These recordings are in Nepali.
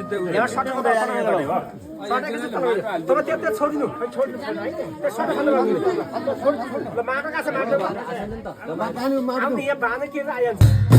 यहाँ सटको दर्पण गरे हो सटको चाहिँ तब त्यो छोडिनु छोडिनु छैन है त्यो सटको खानु लाग्यो ल माटो काछ माटो आउने यहाँ बाँधे के आइहाल्छ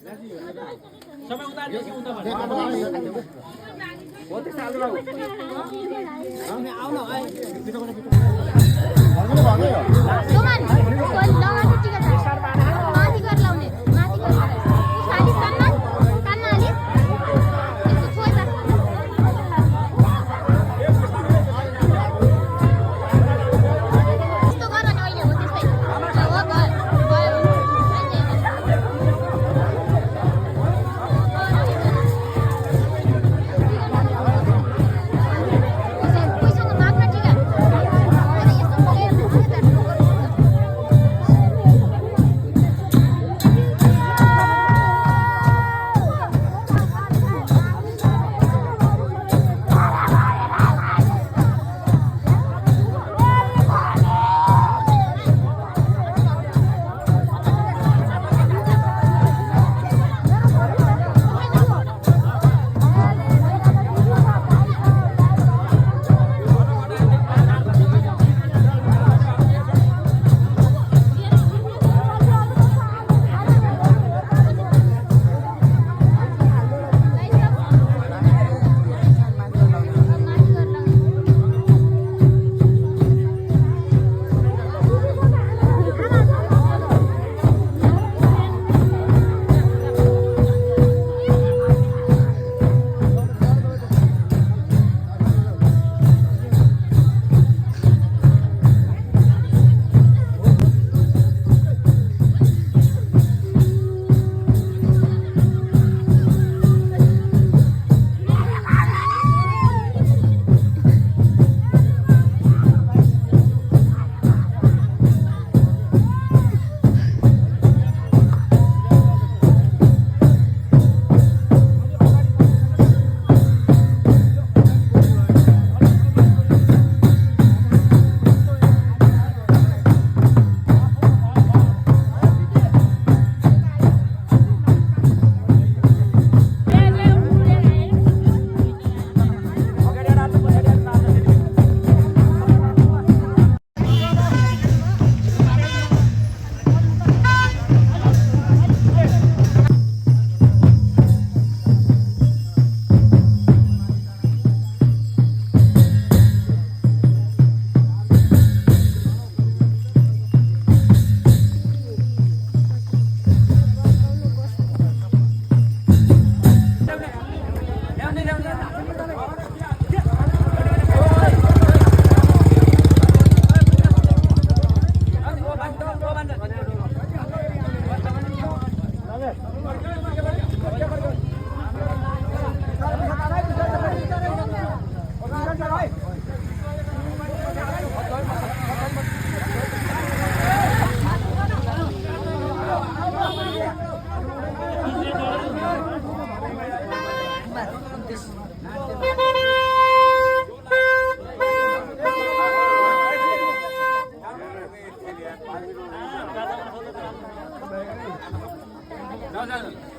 सबै उतार्दैछ उता भने हो त्यस्तो हाल्नु बाबु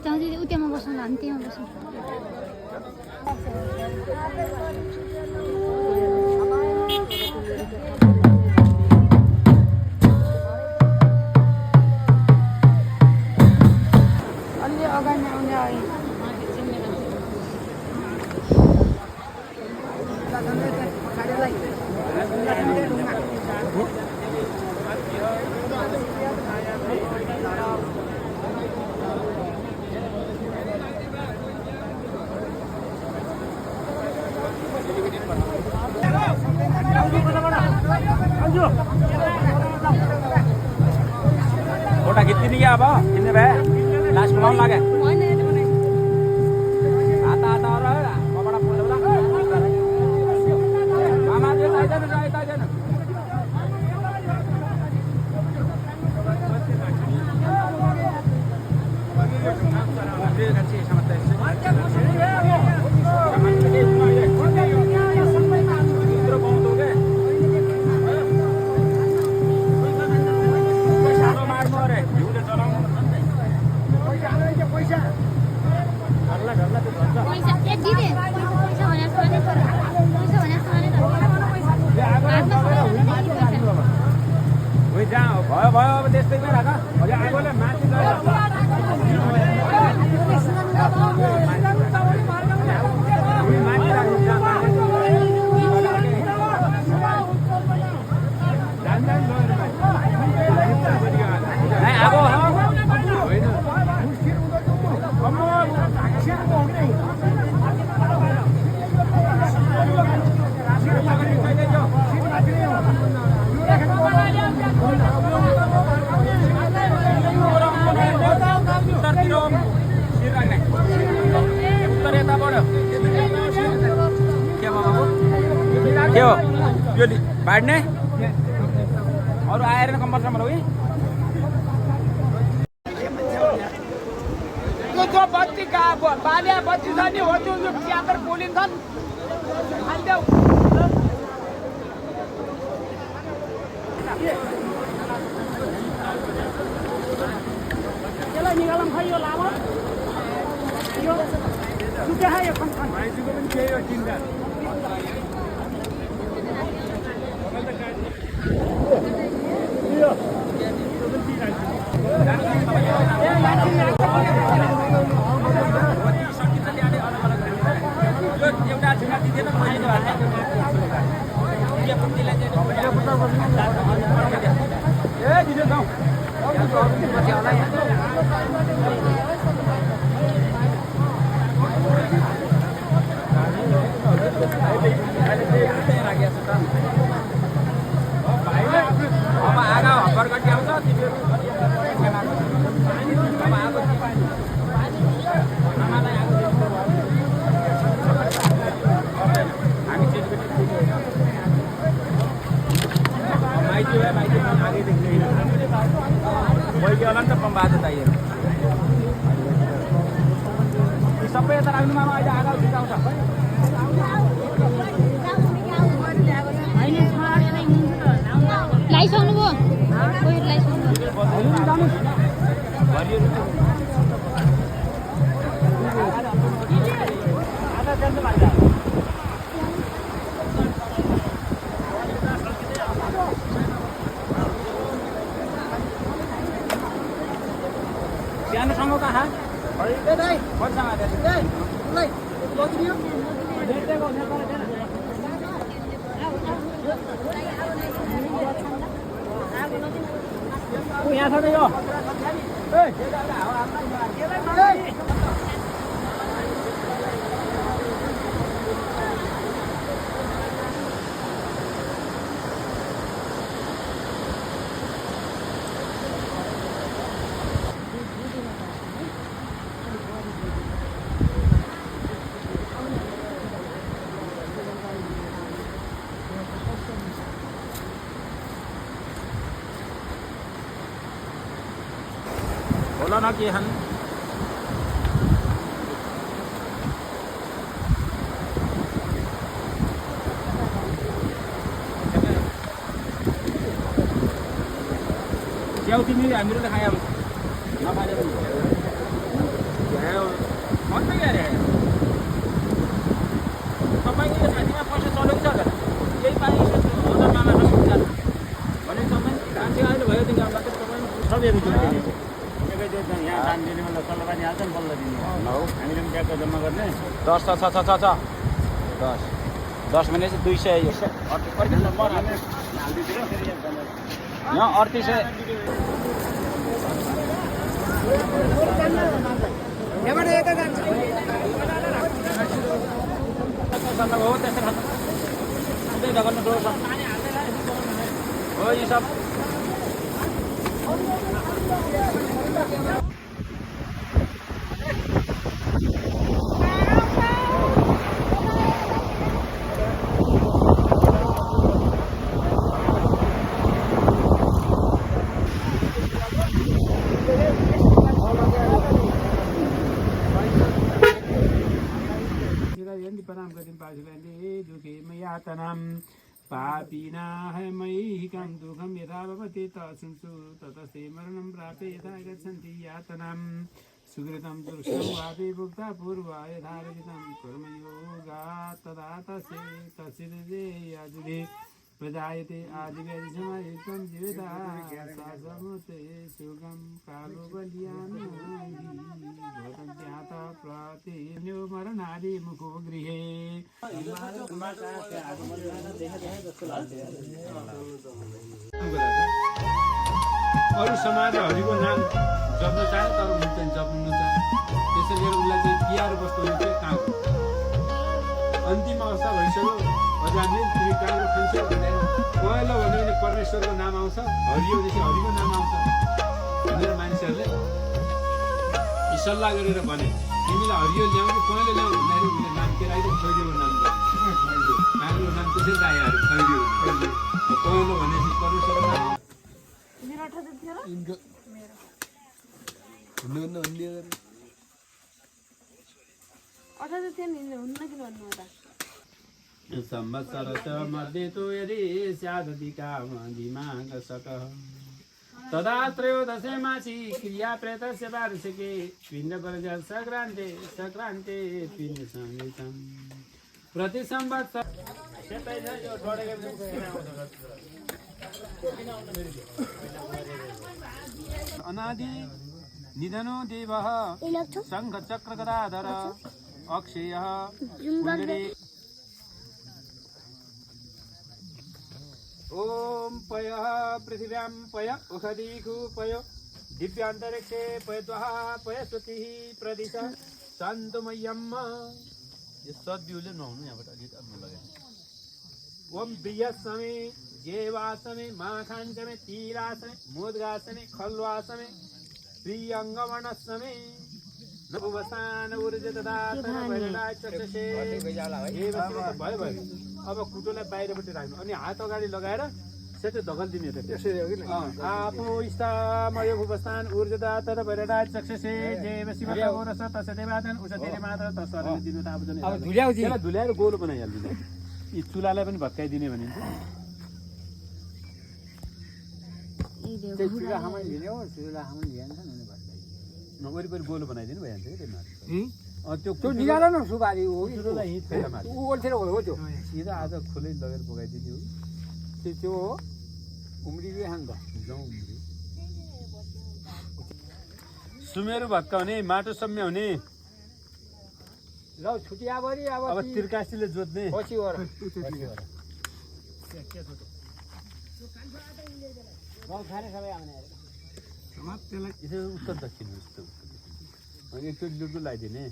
चाहते उतामा बस्नु हामी त्यहीमा बस्नु अलि अगाडि आउने अघि फोटा खिच्दिने क्या अब खिच्ने भए लास्टमा लाउनु लाग्यो हात कपडा फुल्यो मामा त्यो चाहिँदैन भयो अब त्यस्तै राख अलि आगोले माथि के हो यो बाड्ने अरू आएर कम्पलसम्म हो जो बत्ती बालिया बत्ती छ नि हो त्यो च्यादर पोलिन्छन् हालिदेऊ त्यसलाई निकालौँ खै यो लामो यो सुत्या यो खनखन भाइजीको पनि केही हो चिन्ता एउटा झुना दिँदैन अब आगा हब्बर गरी आउँछ त पम्बाद चाहियो सबै यता राख्नुमा अहिले आगा छिटाउँछ लाइसक्नु भयो सानोसँग कहाँ यहाँ छ त यो होला न के हन च्याउ तिमी हामीहरू त खायौ नखाएर भन्दै गरे तपाईँको साथीमा पैसा चलेको छ यही पानी हजार मामासँग जानु भने तपाईँ मान्छे अहिले भयो त्यो मात्रै तपाईँमा सबैहरू जुन यहाँ दान दिने मतलब सल्लाह पानी हाल्छ नि बल्ल दिने हामीले पनि ट्याक्क जम्मा गर्ने 10 10 भने चाहिँ 200 यहाँ 38 हो ये सब पापीना है मयि कं दुःखं यथा भवति तत्संसु ततस्ते मरणं प्राप्ते यथा गच्छन्ति यातनां सुकृतं दुष्टं वापि भुक्ता पूर्वा यथा रचितं कर्मयोगात् तदा तस्य याजुदे प्रजायते आदिव्याधिसमायुक्तं जीविता सा समुते सुगं कालो बलियानो भवतं ज्ञाता प्रतिन्यो मरणादि मुखो गृहे अरू समाजहरूको नाम जप्न चाहे तर म चाहिँ जप्नु नचाहे त्यसैले उसलाई चाहिँ तिहार बस्नु चाहिँ काम अन्तिम अवस्था भइसक्यो हजुरले त्रिकाल खान्छ भनेर पहिलो भन्यो भने परमेश्वरको नाम आउँछ हरियोदेखि हरिको नाम आउँछ भनेर मानिसहरूले सल्लाह गरेर भने तिमीलाई हरियो ल्याऊ कि पहिलो ल्याऊ भन्दाखेरि उसले नाम केराइदियो छोरीको नाम कागको नाम त्यसै राईहरू खैरी पहिलो भनेपछि परमेश्वर संवत्सरस्य मध्ये तु यदि स्यादधिकाम दिमाग सकः तदा त्रयोदशे मासी क्रिया प्रेतस्य वार्षिके पिण्डपर्जन्य संक्रान्ते पिण्ड संहितं प्रति संवत्सर अनादि निधनो देवः शङ्ख चक्र गदाधर अक्षयः कुण्डली ओम पयः पृथिव्यां पय उखदीखु पय दिव्यान्तरिक्षे पयद्वः पयस्वतिः प्रदिश शान्तमय्यम् यो सद्युले नहुनु यहाँबाट अलिक अग्लो लगाए ओम ब्रियसमे जेवासमे माखाञ्चमे तीरासमे मोदगासमे खल्वासमे प्रियङ्गवर्णसमे नभुवसान ऊर्ज ददातन भैरवाय चक्षुषे भयो अब कुटोलाई बाहिरपट्टि राख्नु अनि हात अगाडि लगाएर सेटै धगल दिने त त्यसरी हो कि आफू इष्टमय भुवस्थान ऊर्जदातर भैरवाय चक्षुषे देव शिवता गोरस तस्य देवादन उस धेरै मात्र तसले दिनु त अब जने अब धुल्याउजी त्यसलाई धुल्याएर गोलो बनाइहाल्नु यी चुलालाई पनि भत्काइदिने भनिन्छ चुला हामन लिने हो चुला हामन लिएन भने भत्काइ वरिपरि गोलो बनाइदिनु भइहाल्छ कि त्यसमा त्यो निकाल न सुबारी हो कि चुलालाई हिट फेला मार्छ उ ओल्थेर हो त्यो सिधा आज खुलै लगेर बगाइदिने हो त्यो हो उम्रिले हान्दा जाउँ उम्रि सुमेरु भत्काउने माटो सम्याउने ल छुटिया बरी अब तिरकासीले जोत्ने पछि वर गाउँ खाने सबै आउने समाज त्यसलाई यसो उत्तर दक्षिण जस्तो अनि एकचोटि लुडु लगाइदिने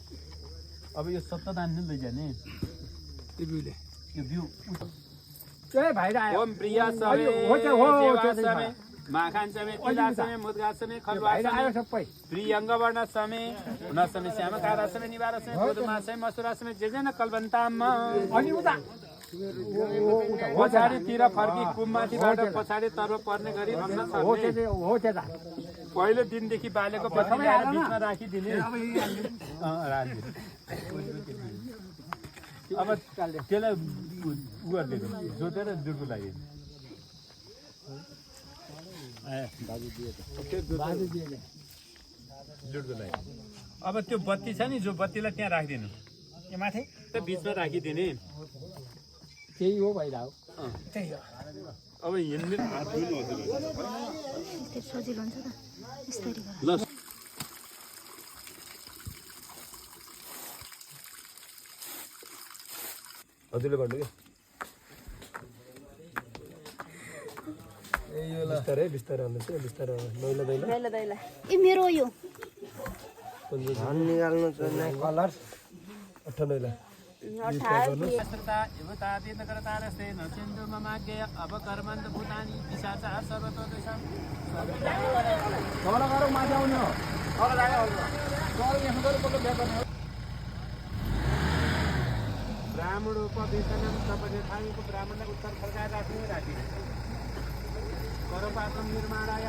अब यो सप्तदान नै लैजाने त्यो बिउले यो बिउ ए भाइरा ओम प्रिया सवे देवासमे माखाञ्चमे तिलासमे मुद्गासमे खल्वासमे सबै प्रियङ्गवर्ण समे नसमे श्यामकारसमे निवारसमे गोधुमासमे मसुरासमे जेजेन कल्बन्ताम अनि उता पछाडितिर फर्की कुममाथिबाट पछाडि तर्फ पर्ने गरी अन्न सर्ने हो त्यता पहिलो दिनदेखि बालेको पछाडि बिचमा राखिदिने अब त्यसलाई उ गरिदिनु जोतेर दुर्गो लागिदिनु अब त्यो बत्ती छ नि जो बत्तीलाई त्यहाँ राखिदिनु यो माथि त्यो बिचमा राखिदिने त्यही हो भइरा हो त्यही हो अब हिँड्ने सजिलो हुन्छ त यसरी ल हजुरले गर्नु कि ए यो बिस्तारै बिस्तारै हाल्नुहोस् है बिस्तारै मैला दैला ए मेरो यो धान निकाल्नु चाहिँ कलर 98 ब्राह्मणोपवेशनं तपाईँले थालेको ब्राह्मणलाई उत्तर फर्काएर राखिदिने करपात्रम निर्माणाय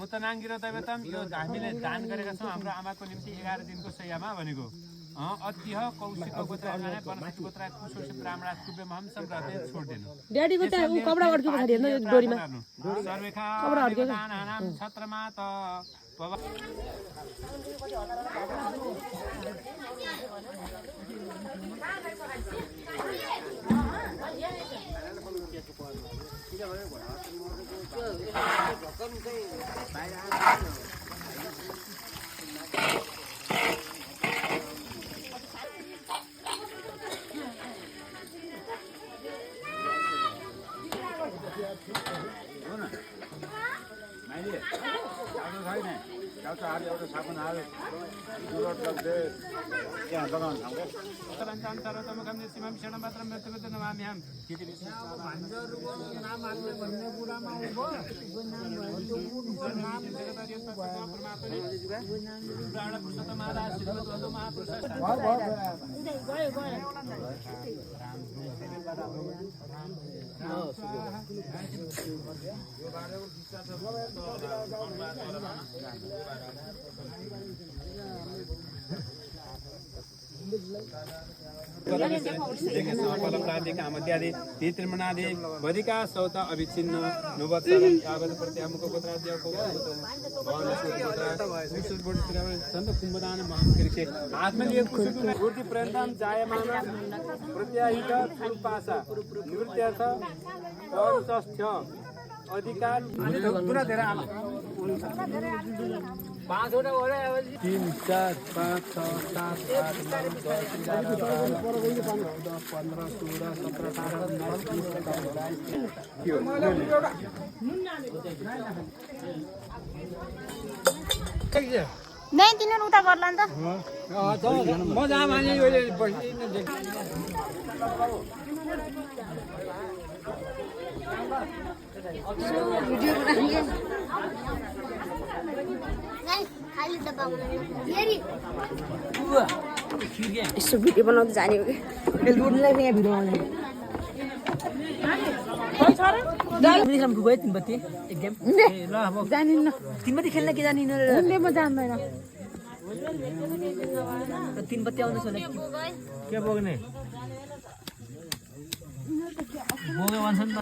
मुतनाङ्गिरो दैवतम यो हामीले दान गरेका छौँ हाम्रो आमाको निम्ति 11 दिनको सयमा भनेको अतिह कौशिक गोत्राले वनस्पति गोत्रा कुशोषी ब्राह्मणा कुबे महम सम्राते छोड्दिनु ड्याडी को त्यहाँ उ कपडा अड्क्यो पछाडी हेर्नु यो डोरीमा सर्वेखा कपडा अड्क्यो नानाम छत्रमा त बाबा माइली चाउचाउ छैन चाउचाउ हाल्यो एउटा साबुन हाल्यो फलप्रादि कामत्यादि तीर्मणादि वधिका सौत अभिच्छिन्न नुवत्सरं यावत् प्रत्यामुख पुत्राद्य संत कुंभदान महाकृषे आत्मनिय मूर्ति प्रंतम जायमान प्रत्याहित पुरुपासा निवृत्त्यर्थ पौरुषस्थ्य अधिकार पुरा धेरै आमा 5 वटा हो 3 4 5 6 7 8 9 10 11 12 15 नहीं तिनीहरू उता गर्ला नि त म जहाँ माने यो बस्दिन देख भिडियो बनाएंगे खाली डब्बा यसो भिडियो बनाउँदै जाने हो कि लुड्नुलाई यहाँ भिडियो बनाउँदै जानिन्न तिन बत्ती खेल्न के जानिन म जान्दैन तिन बत्ती आउँदैछ के बोक्ने बोके भन्छ नि त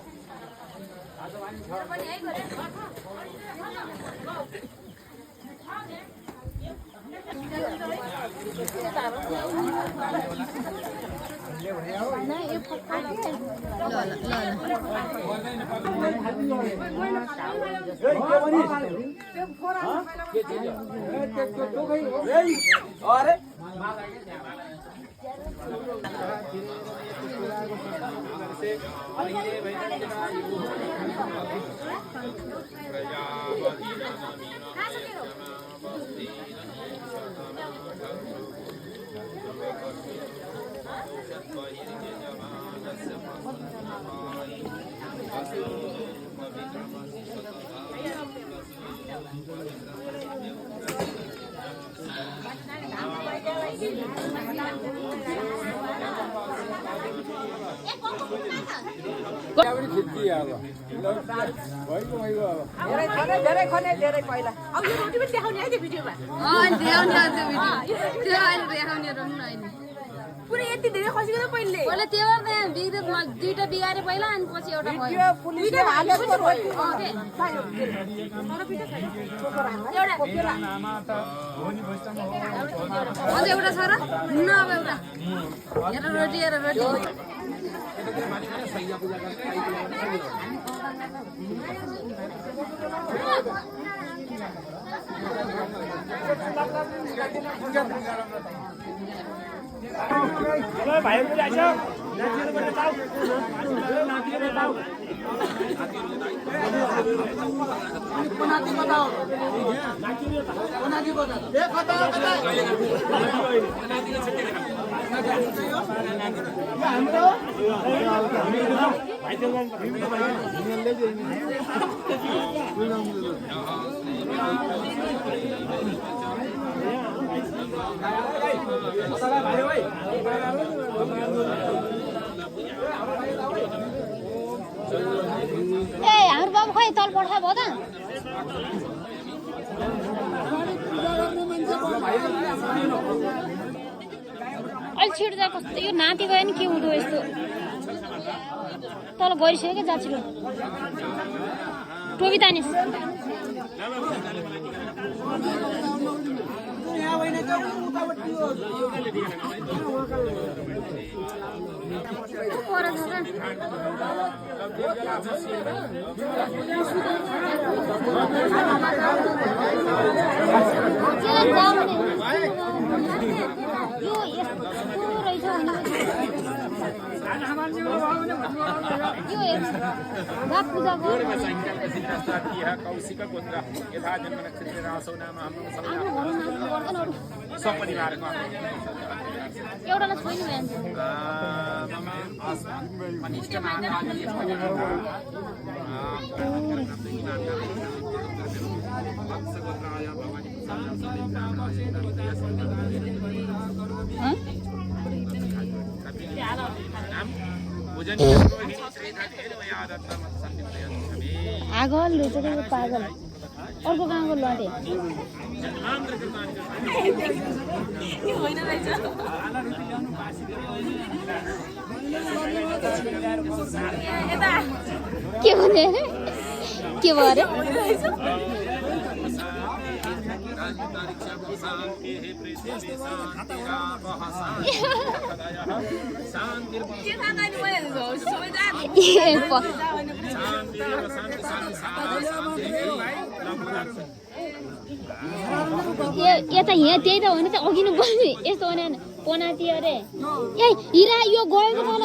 धेरै खने धेरै पहिला अब यो रोटी पनि देखाउने है त्यो भिडियोमा पुरै यति धेरै खसिको त पहिले त्यो दुईटा बिगारे पहिला अनि पछि एउटा एउटा छ र हुन्न अब एउटा हेर रोटी हाम्रो बाबु खै तल पठा भयो त अलि छिटो जा कस्तो यो नाति गयो नि के उठो यस्तो तल गइसक्यो क्या जाचिलो टोपी तानिस पूजा कौशिक गोत्र यथा जन्म नक्षत्र रासो नाम सपरिवारको एउटालाई छोइनु भएन आगो लुचेको पागल अर्को गाउँको लडे के भने के भयो अरे यता यहाँ त्यही त हो नि त अघि नै बस्ने यस्तो हो नि पनाती अरे ए हिरा यो गएको तल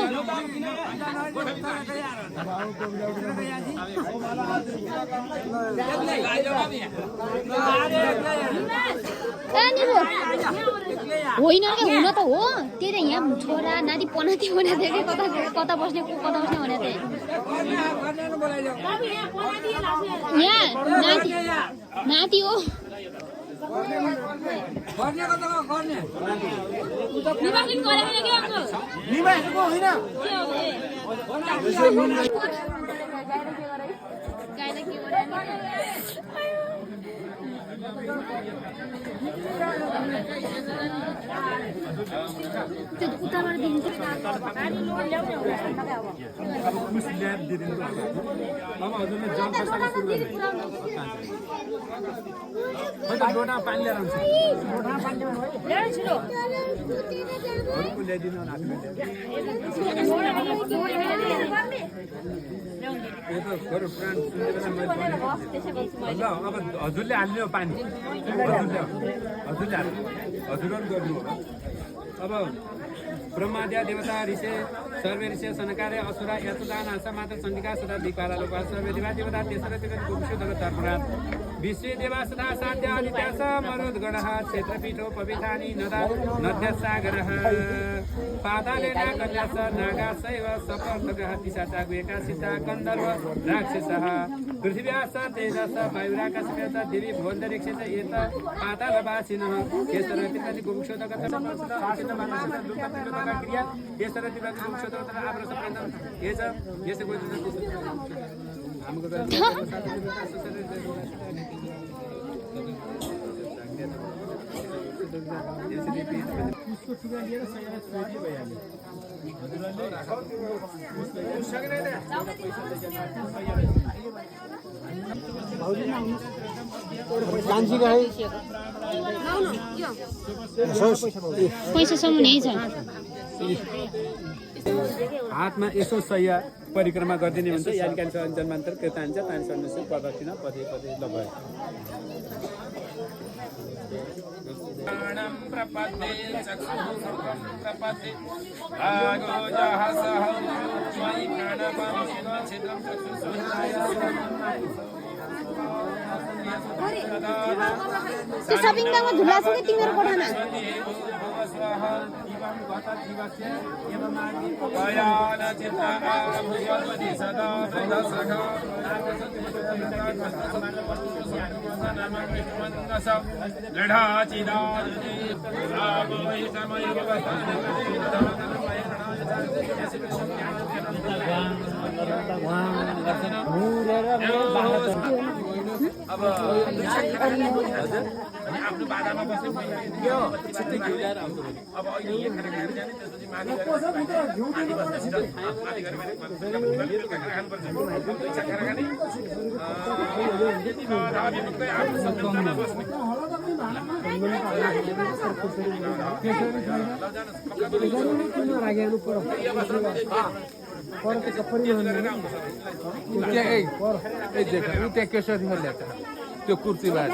होइन कि हुन त हो त्यही त यहाँ छोरा नाति पनाती भने थियो कि कता कता बस्ने को कता बस्ने भने थिएँ यहाँ नाति हो उताबाट दिन्छ लोटा पानी लिएर आउँछ अब हजुरले हाल्ने पानी हजुरले हजुर गर्नु अब ब्रह्माद्या देवता ऋषे सर्वे ऋषे सनकारे असुरा यतदान आशा मात्र चण्डिका सदा दिक्पाला लोका सर्वे देवा देवता तेसर तिगत गोपशु दग तर्पणा विश्वे देवा सदा साध्य आदित्यास मरुद गणः क्षेत्रपीठो पवित्रानि नदा नद्य सागरः पादालेन कन्यास नागासैव सपर्धगः पिशाचा गुएका सीता गन्धर्व राक्षसः पृथिव्यास तेजस वायुराकाशकस देवी भुवन्तरिक्षे च एत पातालवासिनः तेसर तिगत गोपशु दग तर्पणा क्रिया तेसर तिगत गोपशु दग आव्रस प्रन्दम एच यसो पैसासम्म नै छ हातमा यसो सय परिक्रमा गरिदिने हुन्छ यानिकान जन्मान्तर कृताञ्च तानि सर्नुसु प्रदक्षिण पदे पदे ल भयो प्राणं प्रपदे चक्षुः प्रपदे आगो जहसः मयि प्राणपं छिद्रं त्यो सपिङ मलमा झुला छ कि तिम्रो कोठामा अब आफ्नो बाधामा बस्ने छिट्टै घिउ ल्याएर आउँछ अब अहिले यहाँ खाना खाएर जाने त्यसपछि माथि खानुपर्छ इच्छा खाना खाने यति धामीमुक्तै आफ्नो सन्तुलनमा बस्ने केसरी त्यो कुर्तीबाट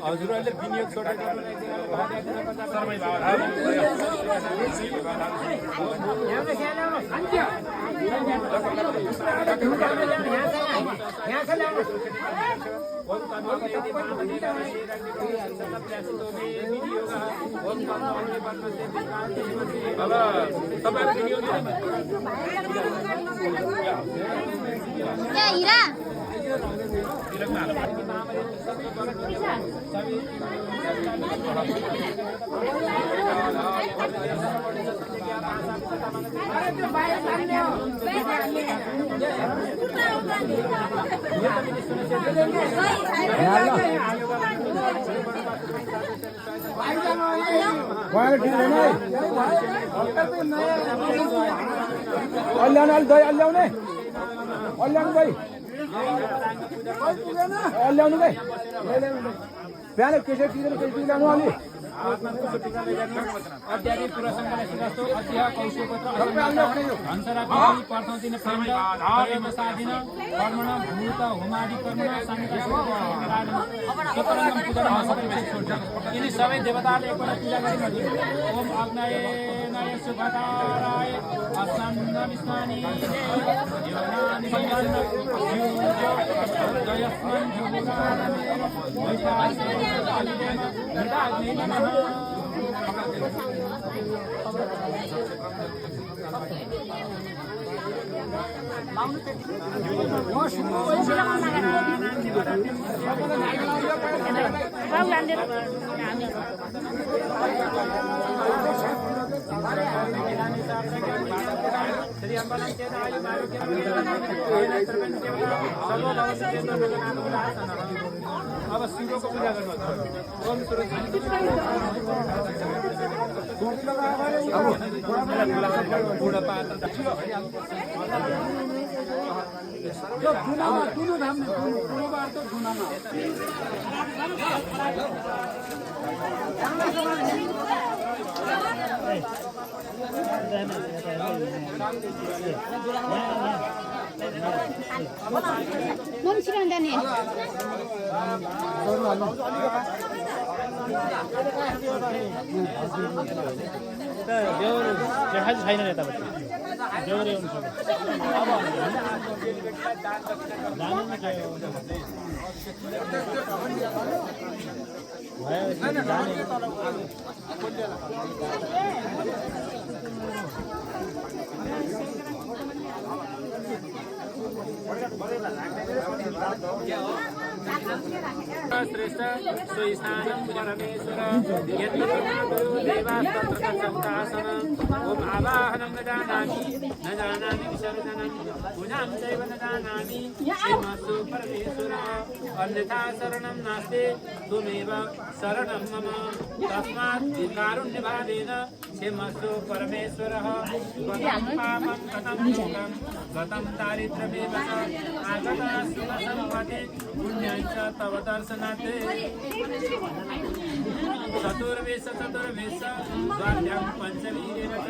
हजुरहरूले विनियोग छोडेर क्या हिरा अध्यादेश पुरसङ्घले सुरस्तो अध्यय कौशलपत्र धनसरा प्रथौदिन प्रण्ड कर्म साधिन कर्मण भूत होमादि कर्म यिनी सबै देवताले एकपल्ट पूजा गरिन्छ ओम अग्नये नय सुभताराय अस्सन्न विस्मानि योनानि संवन्न युजो जयस्मन् जुहुरानमे वैशासे अलिदेम नमः अब शिवको पूजा गर्नु ओम Momsikan dani. छैन यताबाट देउरे हुन्छ श्रेष्ठ सुस्थानं परमेश्वर यत्र देवास्तत्र सप्तासन ओम आवाहनं न जानामि विसर्जनं पूजां चैव न जानामि श्रीमत्सु परमेश्वर अन्यथा शरणं नास्ति त्वमेव शरणं मम तस्मात् कारुण्यभावेन श्रीमत्सु परमेश्वरः गतं पापं गतं दुःखं गतं दारिद्र्यमेव च आगता सुखसम्पत्ति पुण्यं च तव दर्शनात् चतुर्वेश द्वाभ्यां पञ्चवीरेण च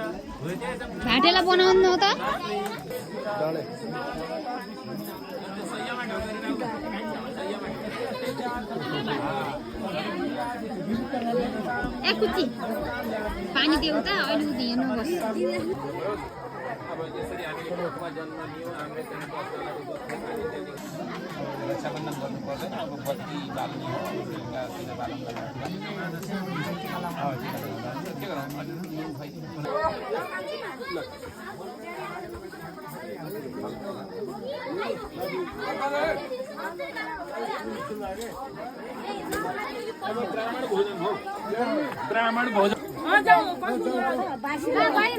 घाटेला बनाउनु हो त ए कुची पानी देऊ त अहिले दिनु बस अब यसरी हामी लोकमा जन्म लियौँ हाम्रो रक्षाबन्धन गर्नु पर्दैन अब बत्ती बाल्ने हो ढुङ्गा किन बाल्नु के ब्राह्मण भोजन भाइ